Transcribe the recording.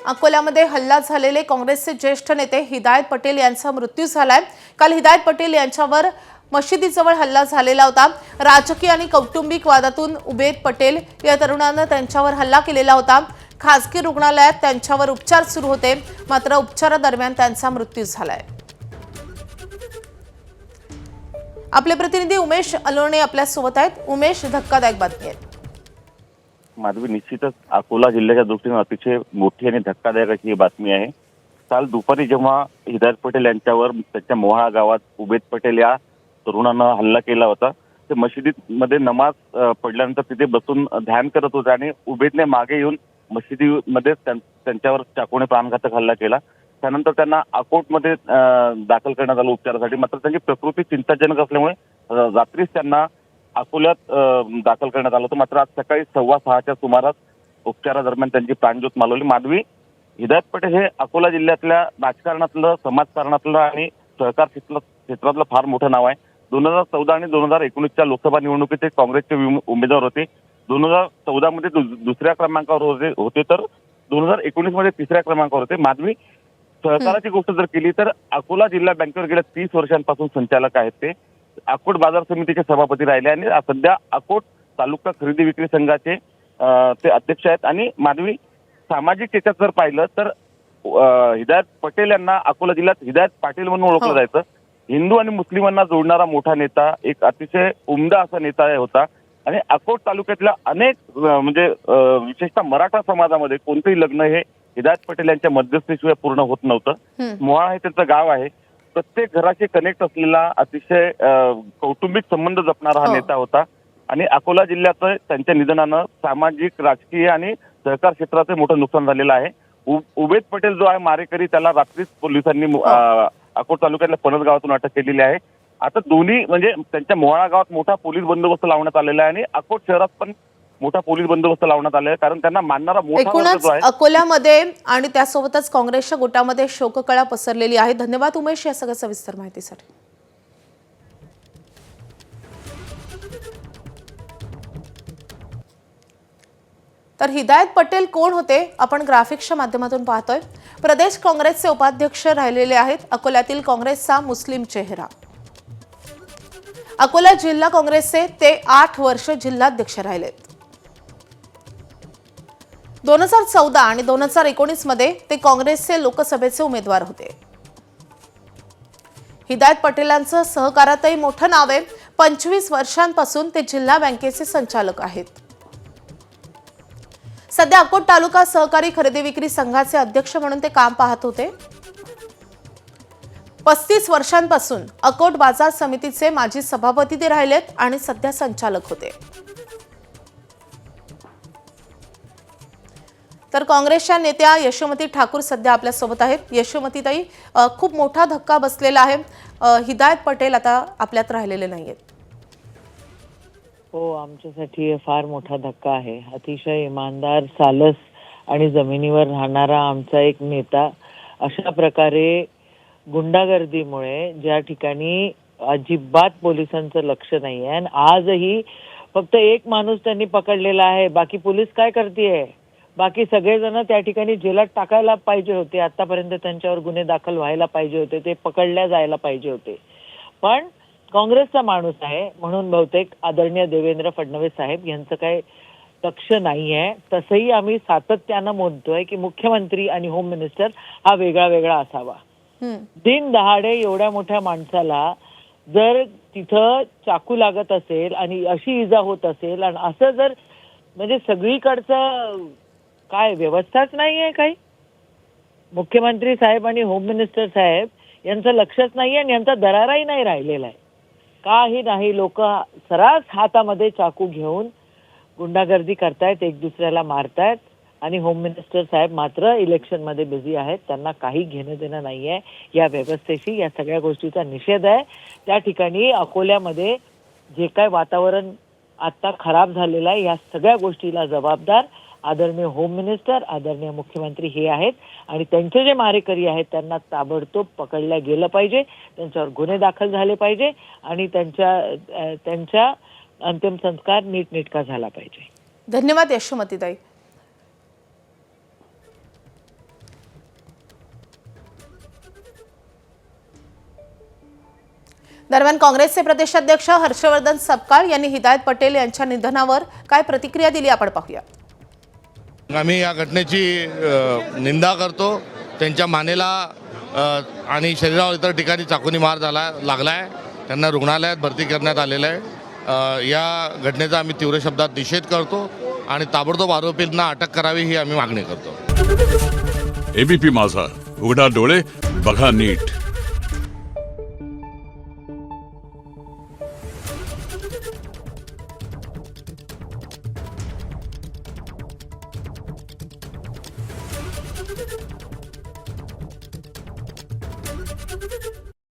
अकोल्यामध्ये हल्ला झालेले काँग्रेसचे ज्येष्ठ नेते हिदायत पटेल यांचा मृत्यू झालाय। काल हिदायत पटेल यांच्यावर मशिदीजवळ हल्ला झालेला होता। राजकीय आणि कौटुंबिक वादातून उबेद पटेल या तरुणानं त्यांच्यावर हल्ला केलेला होता। खासगी रुग्णालयात त्यांच्यावर उपचार सुरू होते, मात्र उपचारादरम्यान त्यांचा मृत्यू झालाय। आपले प्रतिनिधी उमेश अलोणे आपल्या सोबत आहेत। उमेश, धक्कादायक बातमी आहे। माधवी, निश्चितच अकोला जिल्ह्याच्या दृष्टीने अतिशय मोठी आणि धक्कादायक अशी ही बातमी आहे। काल दुपारी जेव्हा हिदायत पटेल यांच्यावर त्याच्या मोहाळा गावात उबेद पटेल या तरुणानं हल्ला केला होता, ते मशिदीमध्ये नमाज पडल्यानंतर तिथे बसून ध्यान करत होते आणि उबेदने मागे येऊन मशिदीमध्ये त्यांच्यावर चाकूने प्राणघातक हल्ला केला। त्यानंतर त्यांना अकोटमध्ये दाखल करण्यात आलं उपचारासाठी, मात्र त्यांची प्रकृती चिंताजनक असल्यामुळे रात्रीच त्यांना अकोल्यात दाखल करण्यात आलं होतं। मात्र आज सकाळी 6:15च्या सुमारास उपचारादरम्यान त्यांची प्राणज्योत मालवली। माधवी, हिदायत पटेल हे अकोला जिल्ह्यातल्या राजकारणातलं, समाजकारणातलं आणि सहकार क्षेत्रातलं फार मोठं नाव आहे। 2014 आणि 2019च्या लोकसभा निवडणुकीत ते काँग्रेसचे उमेदवार होते। 2014 मध्ये दुसऱ्या क्रमांकावर होते तर 2019 मध्ये तिसऱ्या क्रमांकावर होते। माधवी, सहकाराची गोष्ट जर केली तर अकोला जिल्हा बँकेवर गेल्या 30 वर्षांपासून संचालक आहेत ते। अकोट बाजार समितीचे सभापती राहिले आणि सध्या अकोट तालुका खरेदी विक्री संघाचे ते अध्यक्ष आहेत। आणि माधवी, सामाजिक याच्यात जर पाहिलं तर हिदायत पटेल यांना अकोला जिल्ह्यात हिदायत पाटील म्हणून ओळखलं जायचं। हिंदू आणि मुस्लिमांना जोडणारा मोठा नेता, एक अतिशय उमदा असा नेता होता। आणि अकोट तालुक्यातल्या अनेक म्हणजे विशेषतः मराठा समाजामध्ये कोणतेही लग्न हे हिदायत पटेल यांच्या मध्यस्थीशिवाय पूर्ण होत नव्हतं। मोहाळा हे त्यांचं गाव आहे। प्रत्येक घराशी कनेक्ट असलेला, अतिशय कौटुंबिक संबंध जपणारा हा नेता होता। आणि अकोला जिल्ह्यात त्यांच्या निधनानं सामाजिक, राजकीय आणि सहकार क्षेत्राचे मोठं नुकसान झालेलं आहे। उबेद पटेल जो आहे मारेकरी, त्याला रात्रीच पोलिसांनी अकोट तालुक्यातल्या पणस गावातून अटक केलेली आहे। आता दोन्ही म्हणजे त्यांच्या मोहाळा गावात मोठा पोलीस बंदोबस्त लावण्यात आलेला आहे आणि अकोट शहरात पण मोठा पोलीस बंदोबस्त लावण्यात आलेला आहे, कारण त्यांना मानणारा मोठा वर्ग जो आहे। अकोल्यामध्ये आणि त्यासोबतच काँग्रेसच्या गोटामध्ये शोककळा पसरलेली आहे। धन्यवाद उमेश या सगळ्या सविस्तर माहितीसाठी। तर हिदायत पटेल कोण होते, आपण ग्राफिक्सच्या माध्यमातून पाहतोय। प्रदेश काँग्रेसचे उपाध्यक्ष राहिलेले आहेत। अकोल्यातील काँग्रेसचा मुस्लिम चेहरा। अकोला जिल्हा काँग्रेसचे ते 8 वर्ष जिल्हाध्यक्ष राहिलेत। 2014 आणि 2019 मध्ये ते काँग्रेसचे लोकसभेचे उमेदवार होते। हिदायत पटेलांचं सहकारातही मोठं नाव आहे। 25 वर्षांपासून ते जिल्हा बँकेचे संचालक आहेत। सध्या अकोट तालुका सहकारी खरेदी विक्री संघाचे अध्यक्ष म्हणून ते काम पाहत होते। 35 वर्षांपासून अकोट बाजार समितीचे माजी सभापती ते राहिलेत आणि सध्या संचालक होते। तर काँग्रेसच्या नेत्या यशोमती ठाकूर सध्या आपल्या सोबत आहेत। यशोमतीताई, खूप मोठा धक्का बसलेला आहे। हिदायत पटेल आता आपल्यात राहिलेले नाहीयेत। हो, आमच्यासाठी फार मोठा धक्का आहे। अतिशय इमानदार, सालस आणि जमिनीवर राहणारा आमचा एक नेता अशा प्रकारे गुंडागर्दीमुळे ज्या ठिकाणी अजिबात पोलिसांचं लक्ष नाही आहे, आणि आजही फक्त एक माणूस त्यांनी पकडलेला आहे। बाकी पोलीस काय करतेय? बाकी सगळेजण त्या ठिकाणी जेलात टाकायला पाहिजे होते। आतापर्यंत त्यांच्यावर गुन्हे दाखल व्हायला पाहिजे होते, ते पकडल्या जायला पाहिजे होते। पण काँग्रेसचा माणूस आहे म्हणून बहुतेक आदरणीय देवेंद्र फडणवीस साहेब यांचं काही लक्ष नाही आहे। तसंही आम्ही सातत्यानं म्हणतोय की मुख्यमंत्री आणि होम मिनिस्टर हा वेगळा वेगळा असावा। दिन दहाडे एवढ्या मोठ्या माणसाला जर तिथं चाकू लागत असेल आणि अशी इजा होत असेल आणि असं जर म्हणजे सगळीकडचं काय व्यवस्थाच नाही आहे, काही मुख्यमंत्री साहेब आणि होम मिनिस्टर साहेब यांचं लक्षच नाही आणि यांचा दराराही नाही राहिलेला आहे। काही नाही, लोक सरास हातामध्ये चाकू घेऊन गुंडागर्दी करतायत, एक दुसऱ्याला मारतायत आणि होम मिनिस्टर साहेब मात्र इलेक्शन मध्ये बिझी आहेत। त्यांना काही घेणं देणं नाहीये या व्यवस्थेशी। या सगळ्या गोष्टीचा निषेध आहे। त्या ठिकाणी अकोल्यामध्ये जे काय वातावरण आता खराब झालेलं आहे, या सगळ्या गोष्टीला जबाबदार आदरणीय होम मिनिस्टर, आदरणीय मुख्यमंत्री हे आहेत। आणि त्यांचे जे मारेकरी आहेत त्यांना ताबडतोब पकडल्या गेलं पाहिजे, त्यांच्यावर गुन्हे दाखल झाले पाहिजे आणि त्यांच्या अंतिम संस्कार नीटनेटका झाला पाहिजे। धन्यवाद यशोमतीताई। दरम्यान काँग्रेसचे प्रदेशाध्यक्ष हर्षवर्धन सपकाळ यांनी हिदायत पटेल यांच्या निधनावर काय प्रतिक्रिया दिली आपण पाहूया. आम्ही या घटनेची निंदा करतो. त्यांच्या मानेला आणि शरीरावर इतर ठिकाणी चाकूनी मार लागला आहे. त्यांना रुग्णालयात भरती करण्यात आलेलं आहे. या घटनेचा आम्ही तीव्र शब्दात निषेध करतो आणि ताबडतोब आरोपींना अटक करावी ही आम्ही मागणी करतो. एबीपी माझा, उघडा डोळे बघा नीट.